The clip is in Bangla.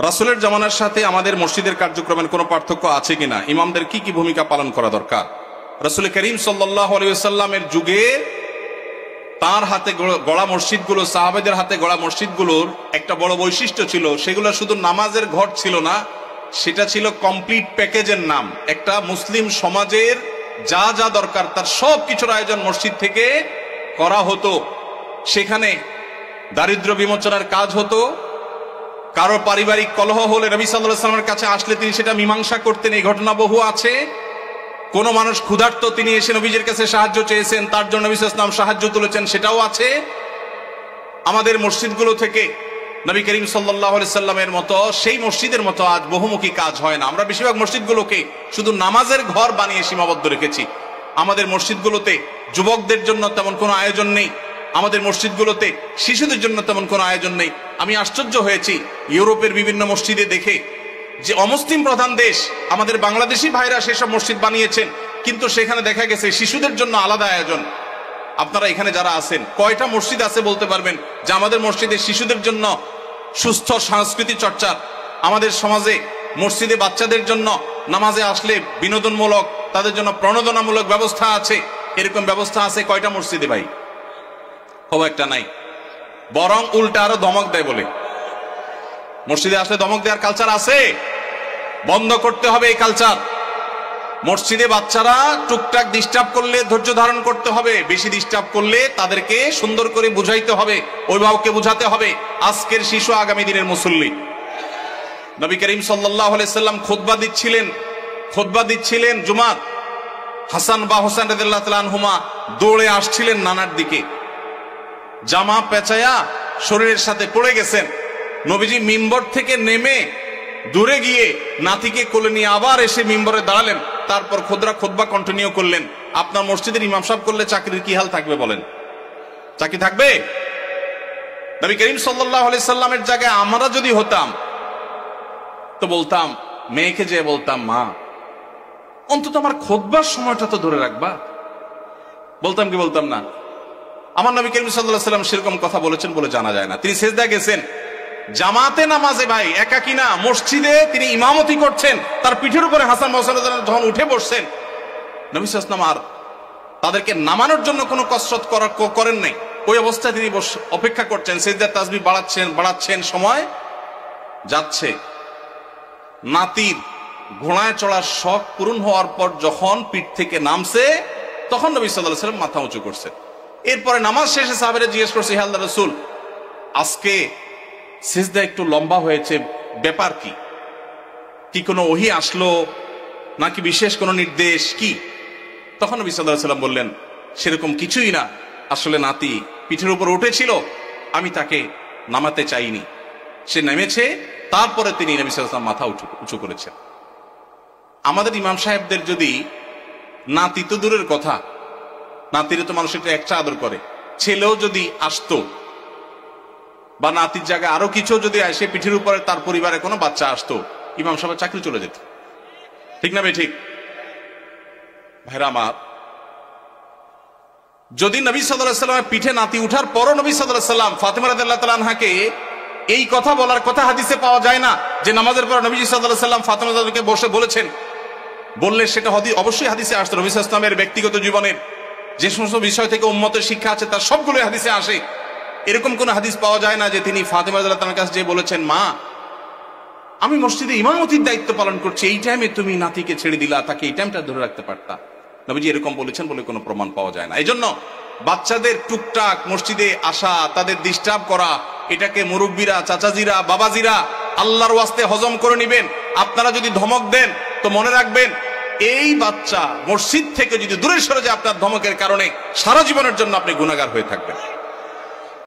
রাসূলের জামানার সাথে আমাদের মসজিদের কার্যক্রমের কোনো পার্থক্য আছে কিনা, ইমামদের কি কি ভূমিকা পালন করা দরকার? রাসূল করিম সাল্লাল্লাহু আলাইহি ওয়াসাল্লামের যুগে তার হাতে গড়া মসজিদগুলো, সাহাবাদের হাতে গড়া মসজিদগুলোর একটা বড় বৈশিষ্ট্য ছিল, সেগুলো শুধু নামাজের ঘর ছিল না, সেটা ছিল কমপ্লিট প্যাকেজের নাম। একটা মুসলিম সমাজের যা যা দরকার তার সব কিছুর আয়োজন মসজিদ থেকে করা হতো। সেখানে দারিদ্র্য বিমোচনের কাজ হতো, কারো পারিবারিক কলহ হলে নবী সাল্লাল্লাহু আলাইহি ওয়াসাল্লামের কাছে আসলে তিনি সেটা মীমাংসা করতেন। এই ঘটনা বহু আছে। কোন মানুষ ক্ষুধার্ত, তিনি এসে নবীজির কাছে সাহায্য চেয়েছেন, তার জন্য নবী সাল্লাল্লাহু আলাইহি ওয়াসাল্লাম সাহায্য তুলেছেন, সেটাও আছে। আমাদের মসজিদগুলো থেকে নবী করিম সাল্লাল্লাহু আলাইহি ওয়াসাল্লামের মতো সেই মসজিদের মতো আজ বহুমুখী কাজ হয় না। আমরা বেশিরভাগ মসজিদগুলোকে শুধু নামাজের ঘর বানিয়ে সীমাবদ্ধ রেখেছি। আমাদের মসজিদগুলোতে যুবকদের জন্য তেমন কোনো আয়োজন নেই, আমাদের মসজিদগুলোতে শিশুদের জন্য তেমন কোনো আয়োজন নেই। আমি আশ্চর্য হয়েছি ইউরোপের বিভিন্ন মসজিদে দেখে যে অমুসলিম প্রধান দেশ, আমাদের বাংলাদেশি ভাইরা সেসব মসজিদ বানিয়েছেন, কিন্তু সেখানে দেখা গেছে শিশুদের জন্য আলাদা আয়োজন। আপনারা এখানে যারা আছেন, কয়টা মসজিদ আছে বলতে পারবেন যে আমাদের মসজিদে শিশুদের জন্য সুস্থ সংস্কৃতি চর্চার, আমাদের সমাজে মসজিদে বাচ্চাদের জন্য নামাজে আসলে বিনোদনমূলক, তাদের জন্য প্রণোদনামূলক ব্যবস্থা আছে, এরকম ব্যবস্থা আছে কয়টা মসজিদে ভাই? খুব একটা নাই। বরং উল্টা আরো ধমক দেয় বলে। মসজিদে আসলে ধমক দেওয়ার কালচার আছে, বন্ধ করতে হবে এই কালচার। মসজিদে বাচ্চারা টুকটাক ডিস্টার্ব করলে ধৈর্য ধারণ করতে হবে, বেশি ডিস্টার্ব করলে তাদেরকে সুন্দর করে বুঝাইতে হবে, অভিভাবককে বুঝাতে হবে আজকের শিশু আগামী দিনের মুসল্লি। নবী করিম সাল্লাল্লাহু আলাইহি সাল্লাম খুতবা দিচ্ছিলেন জুমাত। হাসান বা হোসেন রাদিয়াল্লাহু তাআলা আনহুমা দৌড়ে আসছিলেন নানার দিকে, জামা পেঁচায়া শরীরের সাথে পড়ে গেছেন। নবীজি মিম্বর থেকে নেমে দূরে গিয়ে নাতিকে কোলে নিয়ে আবার এসে মিম্বরে দাঁড়ালেন, তারপর খুতবা কন্টিনিউ করলেন। আপনার মসজিদের ইমাম সাহেব করলে চাকরির কি হাল থাকবে বলেন? চাকরি থাকবে? নবী করিম সাল্লাল্লাহু আলাইহি সাল্লামের জায়গায় আমরা যদি হতাম তো বলতাম, মেয়েকে যে বলতাম, মা অন্তত আমার খুতবার সময়টা তো ধরে রাখবা। বলতাম কি বলতাম না? আমার নবী করিম সাল্লাল্লাহু আলাইহি সাল্লাম সেরকম কথা বলেছেন বলে জানা যায় না। তিনি সিজদায় গেছেন জামাতে নামাজে, ভাই একাকী না, মসজিদে তিনি ইমামতি করছেন। তার পিঠের উপরে হাসান হোসেন যখন উঠে বসছেন, নবী সাল্লাল্লাহু আলাইহি ওয়াসাল্লাম আর তাদেরকে নামানোর জন্য কোনো কসরত করেন নাই। ওই অবস্থায় তিনি অপেক্ষা করছেন, সিজদার তাসবিহ বাড়াচ্ছেন, সময় যাচ্ছে। নাতির ঘোড়ায় চড়ার শখ পূরণ হওয়ার পর যখন পিঠ থেকে নামছে, তখন নবী সাল্লাল্লাহু আলাইহি ওয়াসাল্লাম মাথা উঁচু করছেন। এরপরে নামাজ শেষে সাহাবীরা জিজ্ঞেস করছে, হে আল্লাহর রাসূল, আজকে সিজদা একটু লম্বা হয়েছে, ব্যাপার কি? কি কোনো ওহী আসলো নাকি বিশেষ কোনো নির্দেশ কি? তখন নবী সাল্লাল্লাহু আলাইহি ওয়াসাল্লাম বললেন, সেরকম কিছুই না, আসলে নাতি পিঠের উপর উঠেছিল, আমি তাকে নামাতে চাইনি, সে নেমেছে, তারপরে তিনি নবী সাল্লাল্লাহু আলাইহি ওয়াসাল্লাম মাথা উঁচু করেছেন। আমাদের ইমাম সাহেবদের যদি নাতি তো দূরের কথা, নাতিরে তো মানুষ একটা আদর করে, ছেলেও যদি আসতো বা নাতির জায়গায় আরো কিছু যদি আসে, পিঠের উপরে তার পরিবারে কোনো বাচ্চা আসতো, ইমাম সাহেবের চাকরি চলে যেত। ঠিক না ভাই? ঠিক ভাইরা আমার, যদি নবী সাল্লাল্লাহু আলাইহি ওয়াসাল্লামের পিঠে নাতি উঠার পরও নবী সাল্লাল্লাহু আলাইহি ওয়াসাল্লাম ফাতেমা রাদিয়াল্লাহু তাআলা আনহাকে এই কথা বলার কথা হাদিসে পাওয়া যায় না যে নামাজের পর নবী সাল্লাল্লাহু আলাইহি ওয়াসাল্লাম ফাতেমা রাদিয়াল্লাহু তাআলাকে বসে বলেছেন। বললে সেটা অবশ্যই হাদিসে আসতো। নবী সাল্লাল্লাহু আলাইহি ওয়াসাল্লামের ব্যক্তিগত জীবনের যে সমস্ত বিষয় থেকে উম্মতের শিক্ষা আছে তার সবগুলোই হাদিসে আসে। এরকম কোন হাদিস পাওয়া যায় না যে তিনি ফাতেমা রাদিয়াল্লাহু তাআলার কাছে যে বলেছেন, মা আমি মসজিদে ইমামতির দায়িত্ব পালন করছি, এই টাইমে তুমি নাতিকে ছেড়ে দিলা, তাকে এই টাইমটা ধরে রাখতে পারতা। নবীজি এরকম বলেছেন বলে কোনো প্রমাণ পাওয়া যায় না। এই জন্য বাচ্চাদের টুকটাক মসজিদে আসা, তাদের ডিস্টার্ব করা, এটাকে মুরব্বীরা, চাচাজিরা, বাবাজিরা আল্লাহর ওয়াস্তে হজম করে নিবেন। আপনারা যদি ধমক দেন তো মনে রাখবেন, এই বাচ্চা মসজিদ থেকে যদি দূরে সরে যায় আপনার ধমকের কারণে, সারা জীবনের জন্য আপনি গুনাহগার হয়ে থাকবেন।